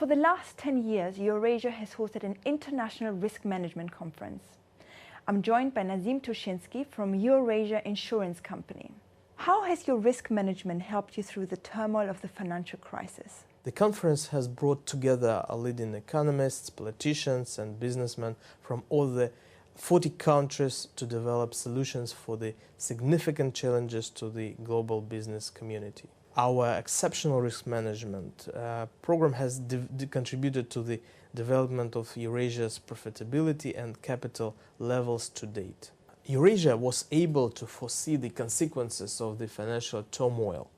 For the last 10 years, Eurasia has hosted an international risk management conference. I'm joined by Nazim Tushinsky from Eurasia Insurance Company. How has your risk management helped you through the turmoil of the financial crisis? The conference has brought together leading economists, politicians and businessmen from all the 40 countries to develop solutions for the significant challenges to the global business community. Our exceptional risk management program has contributed to the development of Eurasia's profitability and capital levels to date. Eurasia was able to foresee the consequences of the financial turmoil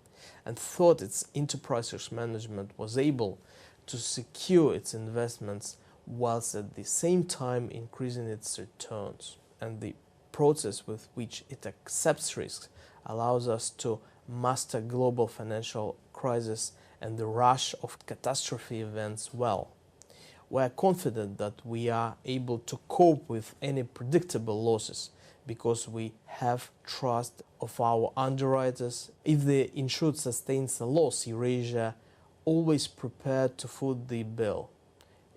and thought its enterprise risk management was able to secure its investments whilst at the same time increasing its returns. And the process with which it accepts risks allows us to master global financial crisis and the rush of catastrophe events well. We are confident that we are able to cope with any predictable losses because we have trust of our underwriters. If the insured sustains a loss, Eurasia always prepared to foot the bill.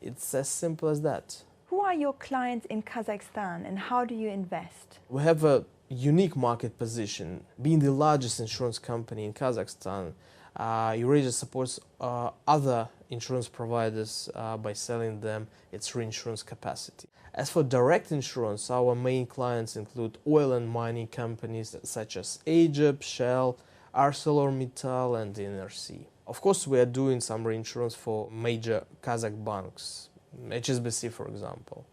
It's as simple as that. Who are your clients in Kazakhstan and how do you invest? We have a unique market position. Being the largest insurance company in Kazakhstan, Eurasia supports other insurance providers by selling them its reinsurance capacity. As for direct insurance, our main clients include oil and mining companies such as Egypt, Shell, ArcelorMittal and the NRC. Of course, we are doing some reinsurance for major Kazakh banks, HSBC for example.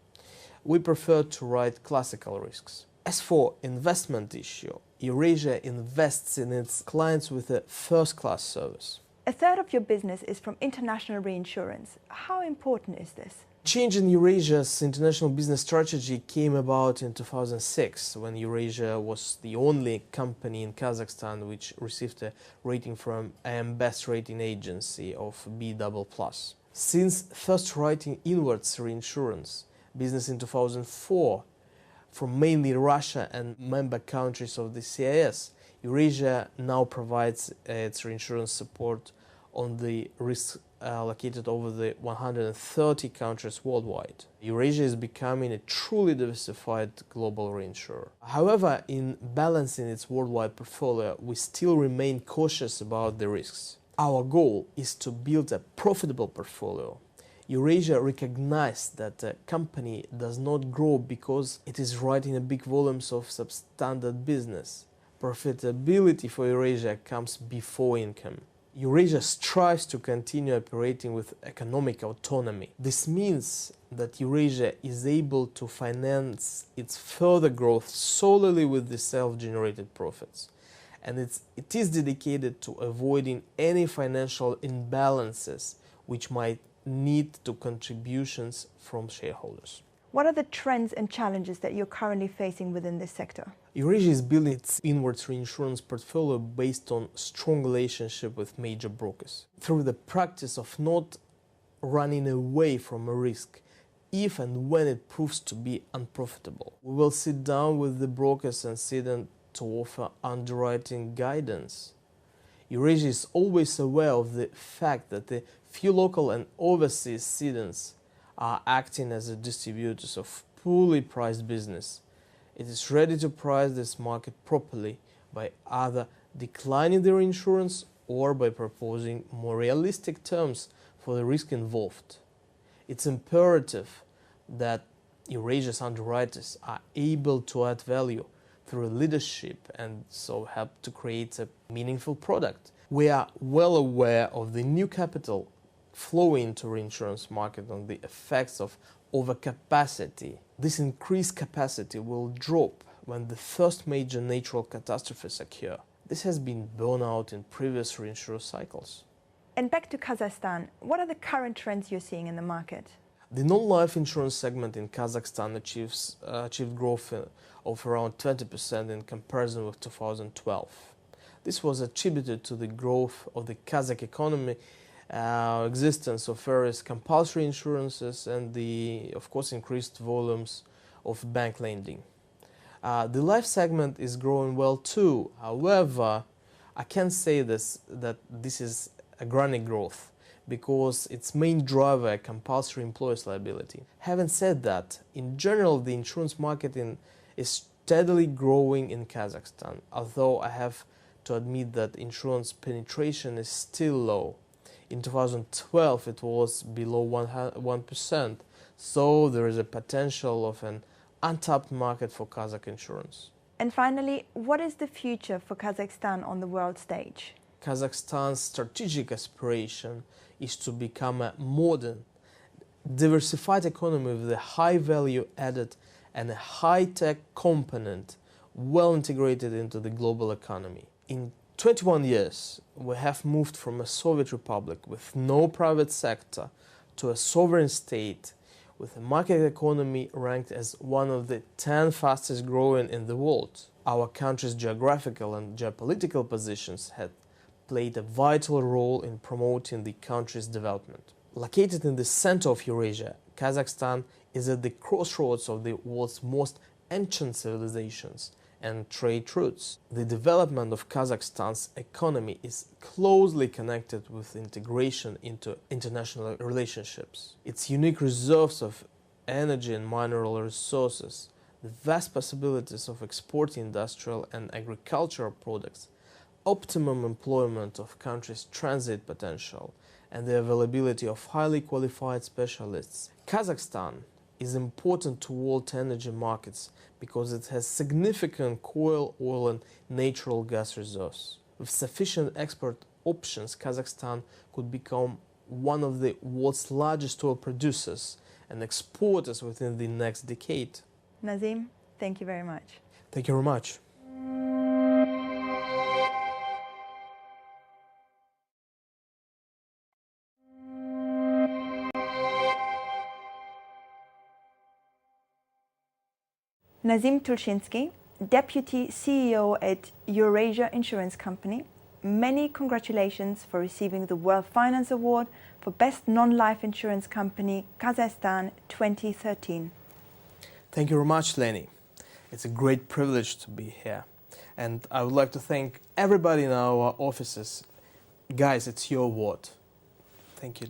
We prefer to write classical risks. As for investment issue, Eurasia invests in its clients with a first-class service. A third of your business is from international reinsurance. How important is this? Change in Eurasia's international business strategy came about in 2006, when Eurasia was the only company in Kazakhstan which received a rating from AM Best rating agency of B++. Since first writing inwards reinsurance business in 2004, from mainly Russia and member countries of the CIS, Eurasia now provides its reinsurance support on the risks located over the 130 countries worldwide. Eurasia is becoming a truly diversified global reinsurer. However, in balancing its worldwide portfolio, we still remain cautious about the risks. Our goal is to build a profitable portfolio. Eurasia recognized that a company does not grow because it is writing big volumes of substandard business. Profitability for Eurasia comes before income. Eurasia strives to continue operating with economic autonomy. This means that Eurasia is able to finance its further growth solely with the self-generated profits. And it is dedicated to avoiding any financial imbalances which might need to contributions from shareholders. What are the trends and challenges that you're currently facing within this sector? Eurasia is building its inwards reinsurance portfolio based on strong relationship with major brokers. Through the practice of not running away from a risk if and when it proves to be unprofitable. We will sit down with the brokers and see them to offer underwriting guidance. Eurasia is always aware of the fact that the few local and overseas cedents are acting as the distributors of poorly priced business. It is ready to price this market properly by either declining their insurance or by proposing more realistic terms for the risk involved. It's imperative that Eurasia's underwriters are able to add value through leadership and so help to create a meaningful product. We are well aware of the new capital flowing into reinsurance market on the effects of overcapacity. This increased capacity will drop when the first major natural catastrophes occur. This has been borne out in previous reinsurance cycles. And back to Kazakhstan, what are the current trends you're seeing in the market? The non-life insurance segment in Kazakhstan achieved growth of around 20% in comparison with 2012. This was attributed to the growth of the Kazakh economy, existence of various compulsory insurances and the, of course, increased volumes of bank lending. The life segment is growing well too. However, I can't say that this is a granny growth because its main driver compulsory employer's liability. Having said that, in general the insurance market is steadily growing in Kazakhstan, although I have to admit that insurance penetration is still low. In 2012 it was below 1%, so there is a potential of an untapped market for Kazakh insurance. And finally, what is the future for Kazakhstan on the world stage? Kazakhstan's strategic aspiration is to become a modern, diversified economy with a high value added and a high-tech component well integrated into the global economy. In 21 years, we have moved from a Soviet republic with no private sector to a sovereign state with a market economy ranked as one of the 10 fastest growing in the world. Our country's geographical and geopolitical positions had played a vital role in promoting the country's development. Located in the center of Eurasia, Kazakhstan is at the crossroads of the world's most ancient civilizations and trade routes. The development of Kazakhstan's economy is closely connected with integration into international relationships. Its unique reserves of energy and mineral resources, the vast possibilities of exporting industrial and agricultural products, optimum employment of country's transit potential, and the availability of highly qualified specialists. Kazakhstan is important to world energy markets because it has significant coal, oil and natural gas reserves. With sufficient export options, Kazakhstan could become one of the world's largest oil producers and exporters within the next decade. Nazim, thank you very much. Thank you very much. Nazim Tulshinsky, Deputy CEO at Eurasia Insurance Company, many congratulations for receiving the World Finance Award for Best Non-Life Insurance Company, Kazakhstan 2013. Thank you very much, Lenny. It's a great privilege to be here. And I would like to thank everybody in our offices. Guys, it's your award. Thank you.